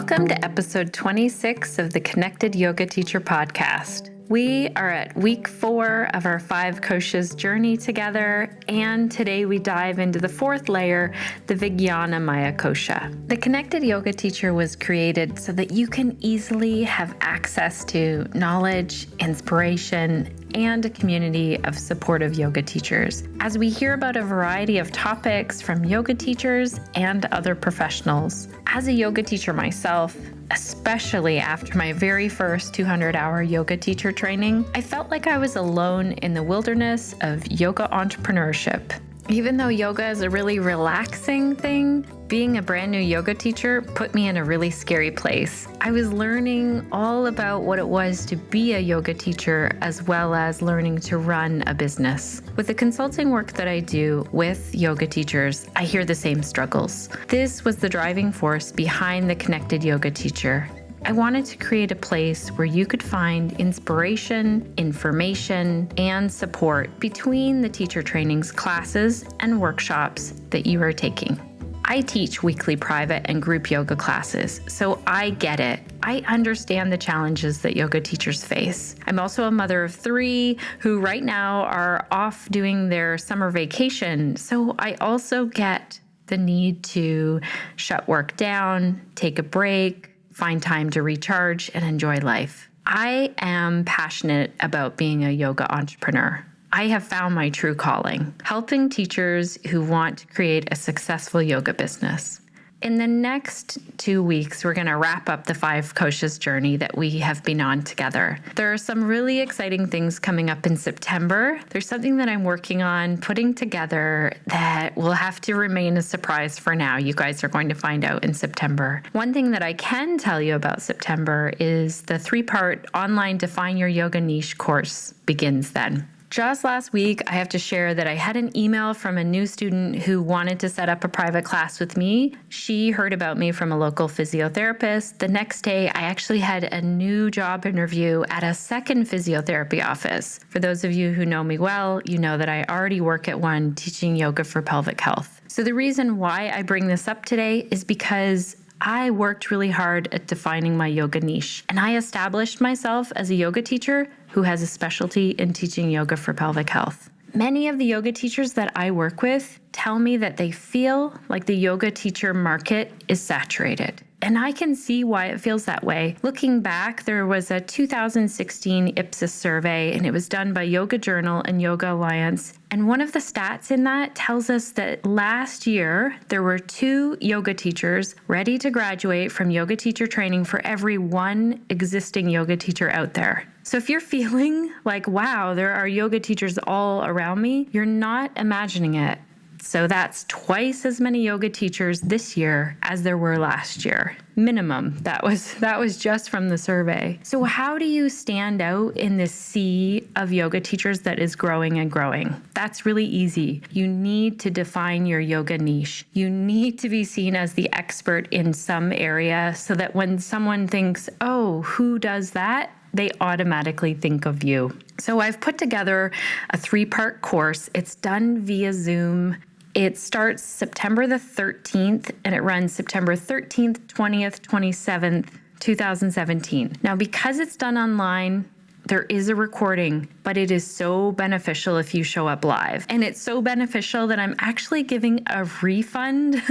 Welcome to episode 26 of the Connected Yoga Teacher podcast. We are at week 4 of our 5 Koshas journey together, and today we dive into the 4th layer, the Vijnanamaya Kosha. The Connected Yoga Teacher was created so that you can easily have access to knowledge, inspiration, and a community of supportive yoga teachers, as we hear about a variety of topics from yoga teachers and other professionals. As a yoga teacher myself, especially after my very first 200-hour yoga teacher training, I felt like I was alone in the wilderness of yoga entrepreneurship. Even though yoga is a really relaxing thing, being a brand new yoga teacher put me in a really scary place. I was learning all about what it was to be a yoga teacher, as well as learning to run a business. With the consulting work that I do with yoga teachers, I hear the same struggles. This was the driving force behind the Connected Yoga Teacher. I wanted to create a place where you could find inspiration, information, and support between the teacher trainings, classes, and workshops that you are taking. I teach weekly private and group yoga classes, so I get it. I understand the challenges that yoga teachers face. I'm also a mother of 3 who right now are off doing their summer vacation, so I also get the need to shut work down, take a break, find time to recharge, and enjoy life. I am passionate about being a yoga entrepreneur. I have found my true calling, helping teachers who want to create a successful yoga business. In the next 2 weeks, we're going to wrap up the 5 Koshas journey that we have been on together. There are some really exciting things coming up in September. There's something that I'm working on putting together that will have to remain a surprise for now. You guys are going to find out in September. One thing that I can tell you about September is the 3-part online Define Your Yoga Niche course begins then. Just last week, I have to share that I had an email from a new student who wanted to set up a private class with me. She heard about me from a local physiotherapist. The next day, I actually had a new job interview at a second physiotherapy office. For those of you who know me well, you know that I already work at one teaching yoga for pelvic health. So the reason why I bring this up today is because I worked really hard at defining my yoga niche, and I established myself as a yoga teacher who has a specialty in teaching yoga for pelvic health. Many of the yoga teachers that I work with tell me that they feel like the yoga teacher market is saturated. And I can see why it feels that way. Looking back, there was a 2016 Ipsos survey, and it was done by Yoga Journal and Yoga Alliance. And one of the stats in that tells us that last year, there were 2 yoga teachers ready to graduate from yoga teacher training for every 1 existing yoga teacher out there. So if you're feeling like, wow, there are yoga teachers all around me, you're not imagining it. So that's twice as many yoga teachers this year as there were last year. Minimum. That was just from the survey. So how do you stand out in this sea of yoga teachers that is growing and growing? That's really easy. You need to define your yoga niche. You need to be seen as the expert in some area so that when someone thinks, oh, who does that? They automatically think of you. So I've put together a 3-part course. It's done via Zoom. It starts September the 13th, and it runs September 13th, 20th, 27th, 2017. Now, because it's done online, there is a recording, but it is so beneficial if you show up live. And it's so beneficial that I'm actually giving a refund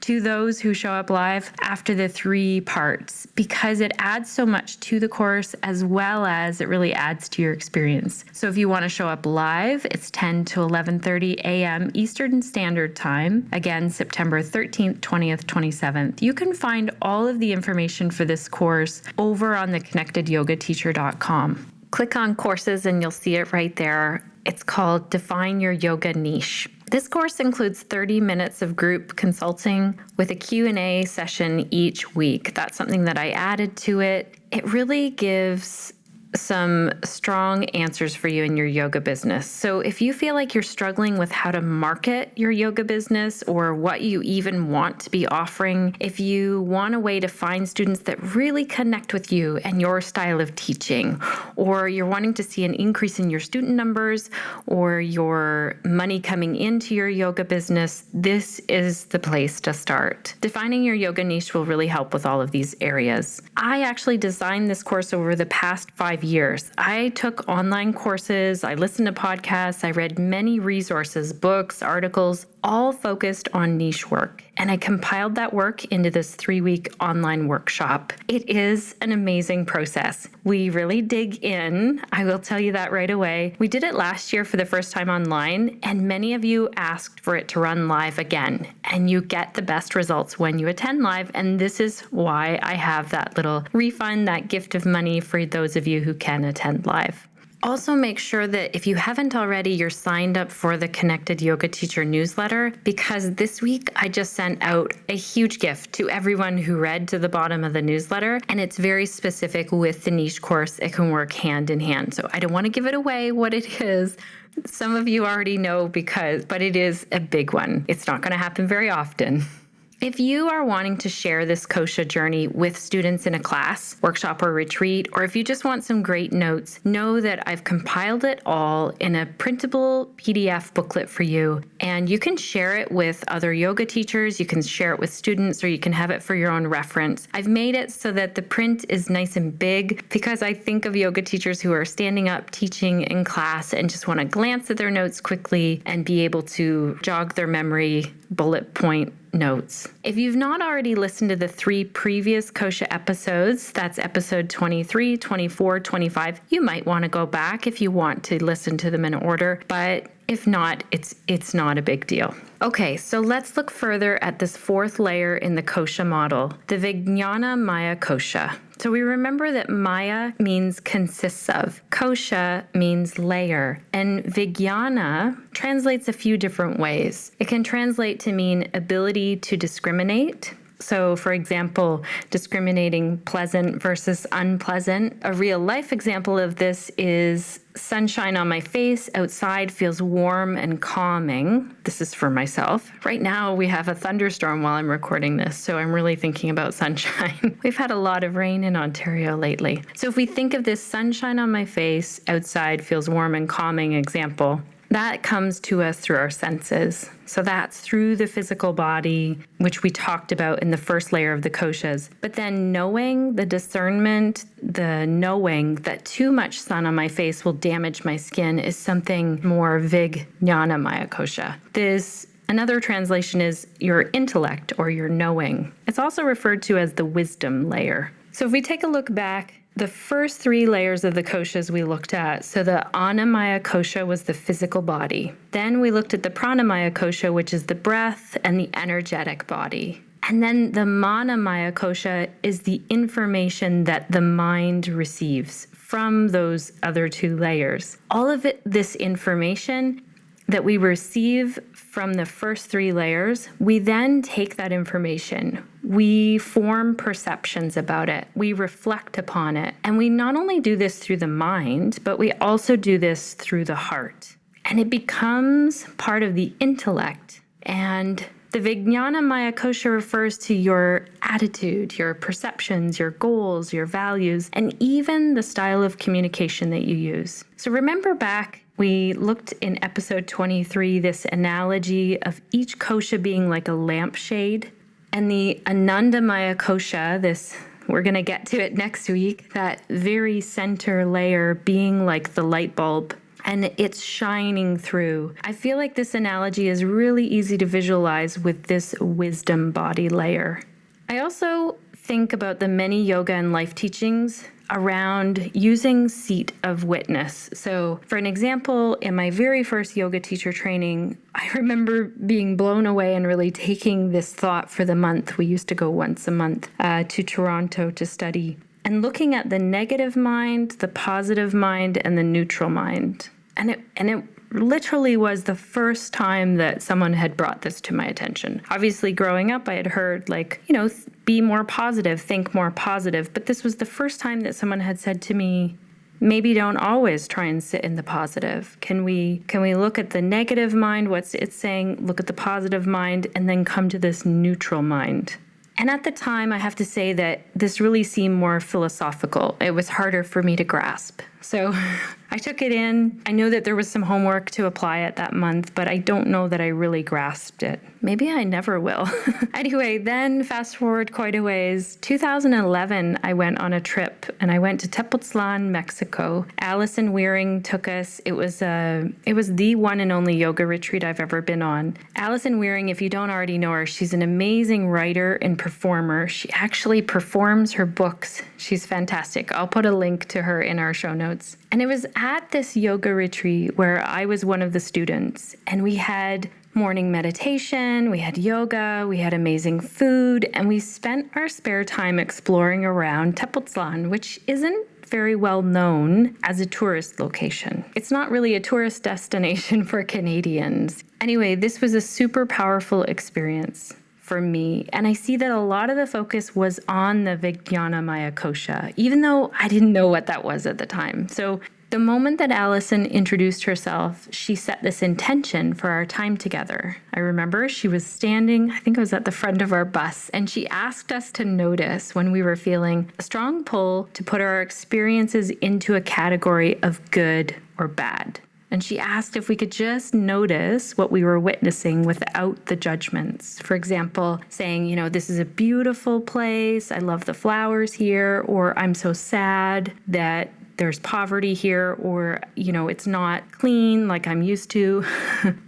to those who show up live after the 3 parts, because it adds so much to the course, as well as it really adds to your experience. So if you want to show up live, it's 10 to 11:30 a.m. Eastern Standard Time. Again, September 13th, 20th, 27th. You can find all of the information for this course over on the connectedyogateacher.com. Click on courses and you'll see it right there. It's called Define Your Yoga Niche. This course includes 30 minutes of group consulting with a Q&A session each week. That's something that I added to it. It really gives some strong answers for you in your yoga business. So if you feel like you're struggling with how to market your yoga business or what you even want to be offering, if you want a way to find students that really connect with you and your style of teaching, or you're wanting to see an increase in your student numbers or your money coming into your yoga business, this is the place to start. Defining your yoga niche will really help with all of these areas. I actually designed this course over the past 5 years. I took online courses, I listened to podcasts, I read many resources, books, articles, all focused on niche work. And I compiled that work into this 3-week online workshop. It is an amazing process. We really dig in. I will tell you that right away. We did it last year for the first time online, and many of you asked for it to run live again. And you get the best results when you attend live. And this is why I have that little refund, that gift of money for those of you who can attend live. Also, make sure that if you haven't already, you're signed up for the Connected Yoga Teacher newsletter, because this week I just sent out a huge gift to everyone who read to the bottom of the newsletter, and it's very specific with the niche course. It can work hand in hand. So I don't want to give it away what it is. Some of you already know but it is a big one. It's not going to happen very often. If you are wanting to share this Kosha journey with students in a class, workshop, or retreat, or if you just want some great notes, know that I've compiled it all in a printable PDF booklet for you, and you can share it with other yoga teachers, you can share it with students, or you can have it for your own reference. I've made it so that the print is nice and big because I think of yoga teachers who are standing up teaching in class and just want to glance at their notes quickly and be able to jog their memory, bullet point notes. If you've not already listened to the 3 previous Kosha episodes, that's episode 23, 24, 25, you might want to go back if you want to listen to them in order, but if not, it's not a big deal. Okay, so let's look further at this 4th layer in the Kosha model, the Vijnanamaya Kosha. So we remember that Maya means consists of, Kosha means layer, and Vijnana translates a few different ways. It can translate to mean ability to discriminate. So, for example, discriminating pleasant versus unpleasant. A real life example of this is sunshine on my face outside feels warm and calming. This is for myself. Right now, we have a thunderstorm while I'm recording this, so I'm really thinking about sunshine. We've had a lot of rain in Ontario lately. So if we think of this sunshine on my face outside feels warm and calming example, that comes to us through our senses. So that's through the physical body, which we talked about in the first layer of the koshas. But then knowing, the discernment, the knowing that too much sun on my face will damage my skin is something more Vijnanamaya kosha. Another translation is your intellect or your knowing. It's also referred to as the wisdom layer. So if we take a look back, the first 3 layers of the koshas we looked at, so the Annamaya kosha was the physical body. Then we looked at the Pranamaya kosha, which is the breath and the energetic body. And then the Manamaya kosha is the information that the mind receives from those other 2 layers. All of this information that we receive from the first 3 layers, we then take that information, we form perceptions about it, we reflect upon it, and we not only do this through the mind, but we also do this through the heart. And it becomes part of the intellect. And the Vijnanamaya kosha refers to your attitude, your perceptions, your goals, your values, and even the style of communication that you use. So remember back, we looked in episode 23, this analogy of each kosha being like a lampshade. And the Anandamaya kosha, we're going to get to it next week, that very center layer being like the light bulb, and it's shining through. I feel like this analogy is really easy to visualize with this wisdom body layer. I also think about the many yoga and life teachings around using seat of witness. So for an example, in my very first yoga teacher training, I remember being blown away and really taking this thought for the month. We used to go once a month to Toronto to study, and looking at the negative mind, the positive mind, and the neutral mind. And it literally was the first time that someone had brought this to my attention. Obviously, growing up, I had heard be more positive, think more positive. But this was the first time that someone had said to me, maybe don't always try and sit in the positive? Can we look at the negative mind, what's it's saying, look at the positive mind, and then come to this neutral mind? And at the time, I have to say that this really seemed more philosophical. It was harder for me to grasp. So I took it in. I know that there was some homework to apply it that month, but I don't know that I really grasped it. Maybe I never will. Anyway, then fast forward quite a ways. 2011, I went on a trip and I went to Tepoztlan, Mexico. Allison Wearing took us. It was the one and only yoga retreat I've ever been on. Allison Wearing, if you don't already know her, she's an amazing writer and performer. She actually performs her books. She's fantastic. I'll put a link to her in our show notes. And it was at this yoga retreat where I was one of the students, and we had morning meditation, we had yoga, we had amazing food, and we spent our spare time exploring around Tepoztlan, which isn't very well known as a tourist location. It's not really a tourist destination for Canadians. Anyway, this was a super powerful experience for me. And I see that a lot of the focus was on the Vijnanamaya Kosha, even though I didn't know what that was at the time. So the moment that Allison introduced herself, she set this intention for our time together. I remember she was standing, I think it was at the front of our bus, and she asked us to notice when we were feeling a strong pull to put our experiences into a category of good or bad. And she asked if we could just notice what we were witnessing without the judgments. For example, saying, this is a beautiful place. I love the flowers here. Or I'm so sad that there's poverty here. Or, it's not clean like I'm used to.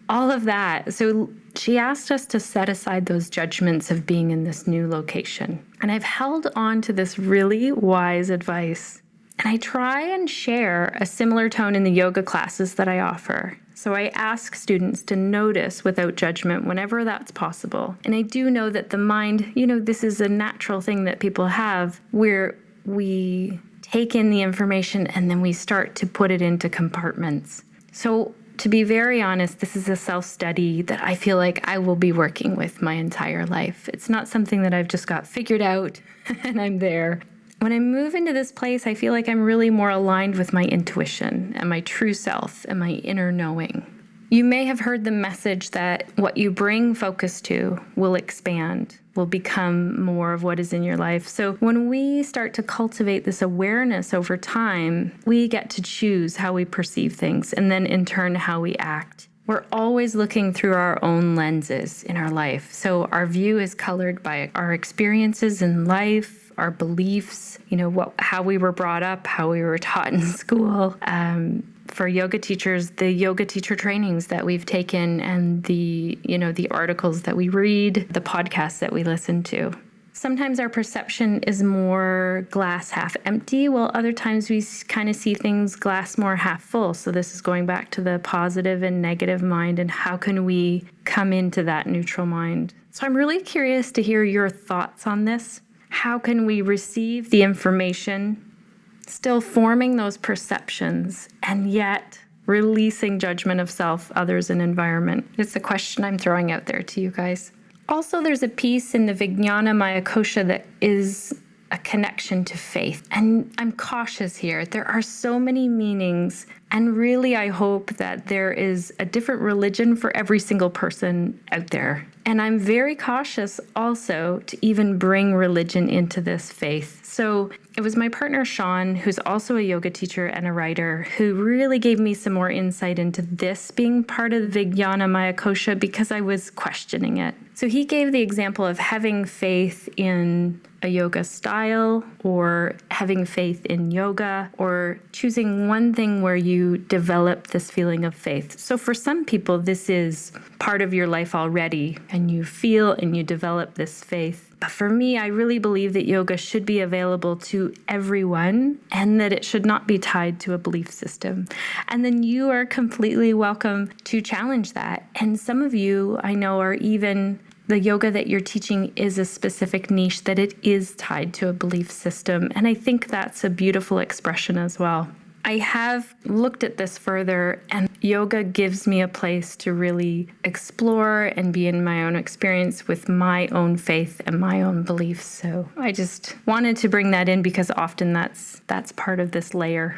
All of that. So she asked us to set aside those judgments of being in this new location. And I've held on to this really wise advice. And I try and share a similar tone in the yoga classes that I offer. So I ask students to notice without judgment whenever that's possible. And I do know that the mind, this is a natural thing that people have where we take in the information and then we start to put it into compartments. So to be very honest, this is a self-study that I feel like I will be working with my entire life. It's not something that I've just got figured out and I'm there. When I move into this place, I feel like I'm really more aligned with my intuition and my true self and my inner knowing. You may have heard the message that what you bring focus to will expand, will become more of what is in your life. So when we start to cultivate this awareness over time, we get to choose how we perceive things and then in turn how we act. We're always looking through our own lenses in our life. So our view is colored by our experiences in life, our beliefs, how we were brought up, how we were taught in school. For yoga teachers, the yoga teacher trainings that we've taken and the articles that we read, the podcasts that we listen to. Sometimes our perception is more glass half empty, while other times we kind of see things glass more half full. So this is going back to the positive and negative mind and how can we come into that neutral mind. So I'm really curious to hear your thoughts on this. How can we receive the information, still forming those perceptions, and yet releasing judgment of self, others, and environment? It's a question I'm throwing out there to you guys. Also, there's a piece in the Vijnanamaya Kosha that is a connection to faith. And I'm cautious here. There are so many meanings. And really, I hope that there is a different religion for every single person out there. And I'm very cautious also to even bring religion into this faith. So it was my partner, Shannon, who's also a yoga teacher and a writer, who really gave me some more insight into this being part of the Vijnanamaya Kosha because I was questioning it. So he gave the example of having faith in a yoga style or having faith in yoga or choosing one thing where you develop this feeling of faith. So for some people, this is part of your life already and you feel and you develop this faith. But for me, I really believe that yoga should be available to everyone and that it should not be tied to a belief system. And then you are completely welcome to challenge that. And some of you, I know, are even the yoga that you're teaching is a specific niche that it is tied to a belief system. And I think that's a beautiful expression as well. I have looked at this further, and yoga gives me a place to really explore and be in my own experience with my own faith and my own beliefs. So I just wanted to bring that in because often that's part of this layer.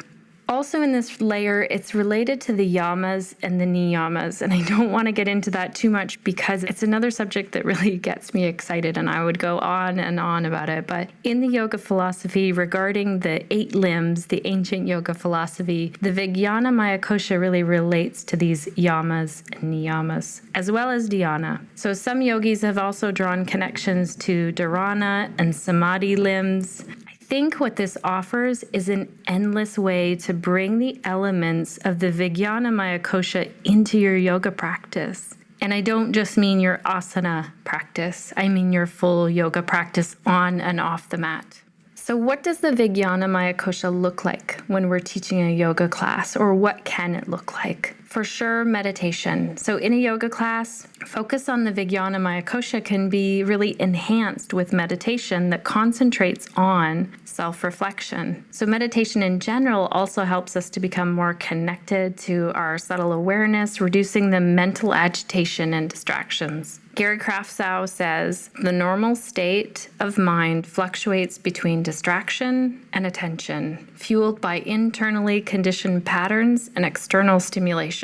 Also in this layer, it's related to the yamas and the niyamas, and I don't want to get into that too much because it's another subject that really gets me excited, and I would go on and on about it. But in the yoga philosophy regarding the 8 limbs, the ancient yoga philosophy, the Vijnanamaya Kosha really relates to these yamas and niyamas, as well as dhyana. So some yogis have also drawn connections to dharana and samadhi limbs. I think what this offers is an endless way to bring the elements of the Vijnanamaya Kosha into your yoga practice. And I don't just mean your asana practice, I mean your full yoga practice on and off the mat. So what does the Vijnanamaya Kosha look like when we're teaching a yoga class, or what can it look like? For sure, meditation. So in a yoga class, focus on the Vijnanamaya Kosha can be really enhanced with meditation that concentrates on self-reflection. So meditation in general also helps us to become more connected to our subtle awareness, reducing the mental agitation and distractions. Gary Kraftsow says, the normal state of mind fluctuates between distraction and attention, fueled by internally conditioned patterns and external stimulation.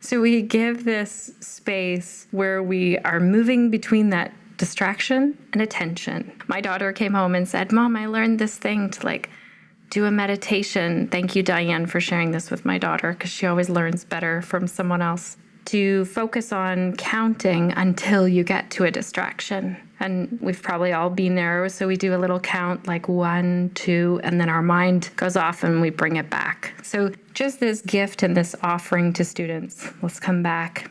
So we give this space where we are moving between that distraction and attention. My daughter came home and said, Mom, I learned this thing to do a meditation. Thank you, Diane, for sharing this with my daughter, because she always learns better from someone else. To focus on counting until you get to a distraction. And we've probably all been there. So we do a little count, like 1, 2, and then our mind goes off and we bring it back. So just this gift and this offering to students. Let's come back.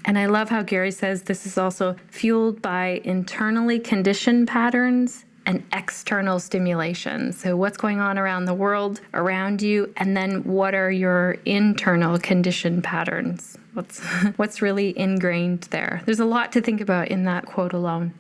And I love how Gary says this is also fueled by internally conditioned patterns and external stimulation. So what's going on around the world, around you, and then what are your internal conditioned patterns? What's really ingrained there? There's a lot to think about in that quote alone.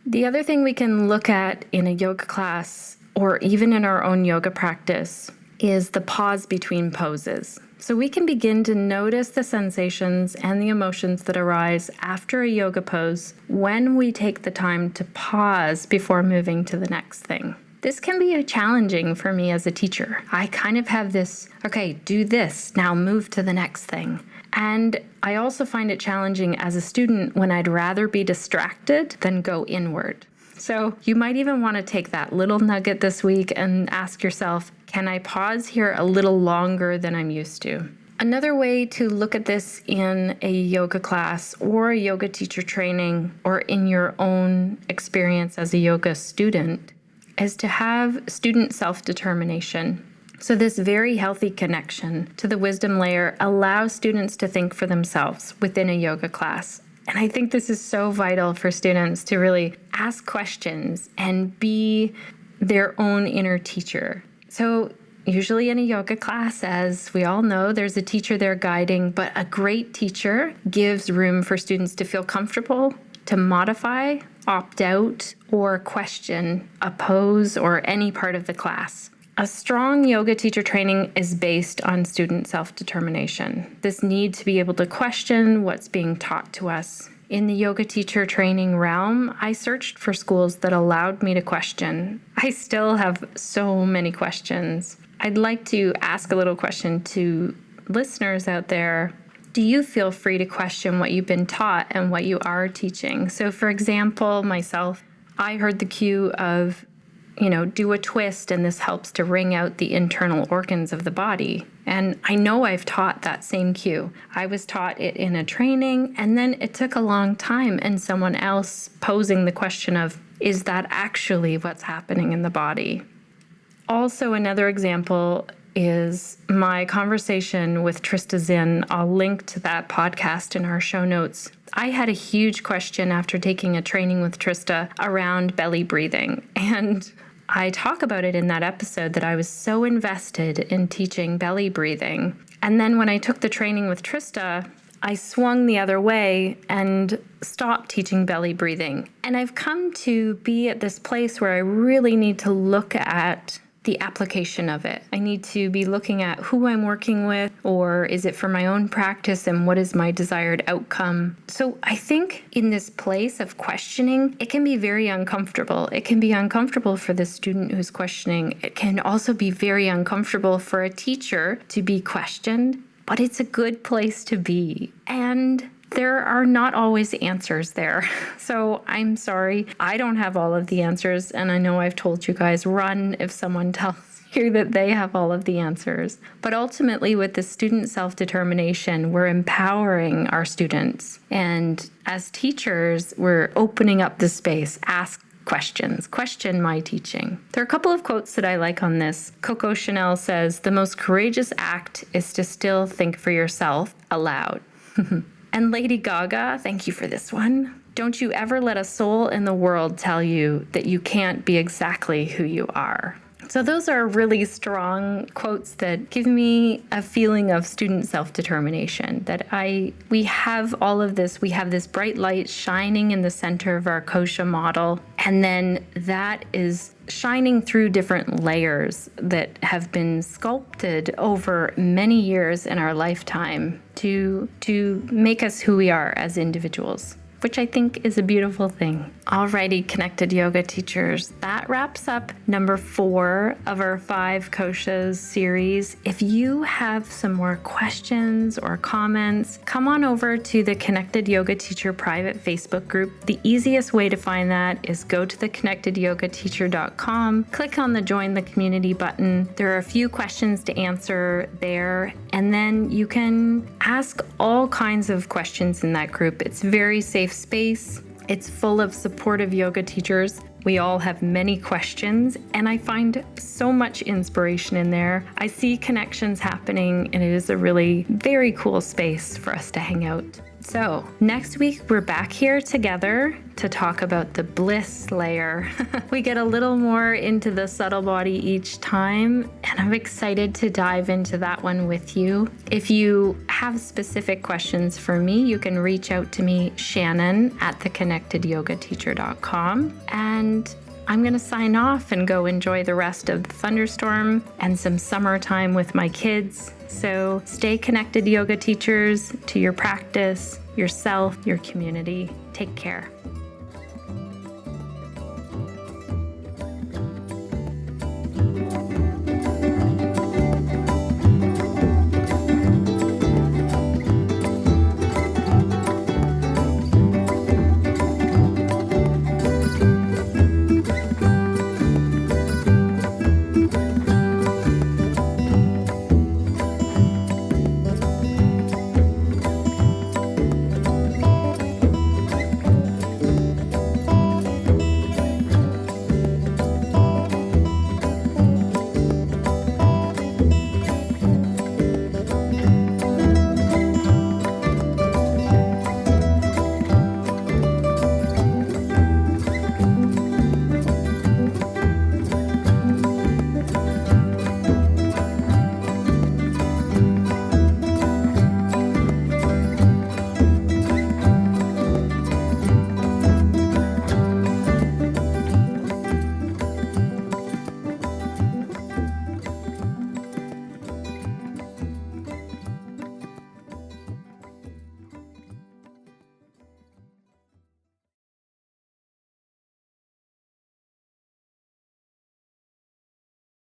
The other thing we can look at in a yoga class, or even in our own yoga practice, is the pause between poses. So we can begin to notice the sensations and the emotions that arise after a yoga pose when we take the time to pause before moving to the next thing. This can be challenging for me as a teacher. I kind of have this, okay, do this, now move to the next thing. And I also find it challenging as a student when I'd rather be distracted than go inward. So you might even want to take that little nugget this week and ask yourself, can I pause here a little longer than I'm used to? Another way to look at this in a yoga class or a yoga teacher training, or in your own experience as a yoga student, is to have student self-determination. So this very healthy connection to the wisdom layer allows students to think for themselves within a yoga class. And I think this is so vital for students to really ask questions and be their own inner teacher. So usually in a yoga class, as we all know, there's a teacher there guiding, but a great teacher gives room for students to feel comfortable, to modify, opt out, or question a pose or any part of the class. A strong yoga teacher training is based on student self-determination. This need to be able to question what's being taught to us. In the yoga teacher training realm, I searched for schools that allowed me to question. I still have so many questions. I'd like to ask a little question to listeners out there. Do you feel free to question what you've been taught and what you are teaching? So for example, myself, I heard the cue of, do a twist, and this helps to wring out the internal organs of the body. And I know I've taught that same cue. I was taught it in a training, and then it took a long time, and someone else posing the question of, is that actually what's happening in the body? Also, another example is my conversation with Trista Zinn. I'll link to that podcast in our show notes. I had a huge question after taking a training with Trista around belly breathing. And I talk about it in that episode that I was so invested in teaching belly breathing. And then when I took the training with Trista, I swung the other way and stopped teaching belly breathing. And I've come to be at this place where I really need to look at the application of it. I need to be looking at who I'm working with, or is it for my own practice and what is my desired outcome? So I think in this place of questioning, it can be very uncomfortable. It can be uncomfortable for the student who's questioning. It can also be very uncomfortable for a teacher to be questioned, but it's a good place to be. And there are not always answers there. So I'm sorry, I don't have all of the answers. And I know I've told you guys, run if someone tells you that they have all of the answers. But ultimately, with the student self-determination, we're empowering our students. And as teachers, we're opening up the space, ask questions, question my teaching. There are a couple of quotes that I like on this. Coco Chanel says, "The most courageous act is to still think for yourself aloud." And Lady Gaga, thank you for this one. "Don't you ever let a soul in the world tell you that you can't be exactly who you are." So those are really strong quotes that give me a feeling of student self-determination, that we have all of this. We have this bright light shining in the center of our Kosha model, and then that is shining through different layers that have been sculpted over many years in our lifetime to make us who we are as individuals, which I think is a beautiful thing. Alrighty, Connected Yoga teachers, that wraps up number 4 of our 5 Koshas series. If you have some more questions or comments, come on over to the Connected Yoga Teacher private Facebook group. The easiest way to find that is go to theconnectedyogateacher.com, click on the Join the Community button. There are a few questions to answer there, and then you can ask all kinds of questions in that group. It's a very safe space. It's full of supportive yoga teachers. We all have many questions, and I find so much inspiration in there. I see connections happening, and it is a really very cool space for us to hang out. So next week, we're back here together to talk about the bliss layer. We get a little more into the subtle body each time, and I'm excited to dive into that one with you. If you have specific questions for me, you can reach out to me, Shannon, at theconnectedyogateacher.com. And I'm going to sign off and go enjoy the rest of the thunderstorm and some summertime with my kids. So stay connected, yoga teachers, to your practice, yourself, your community. Take care.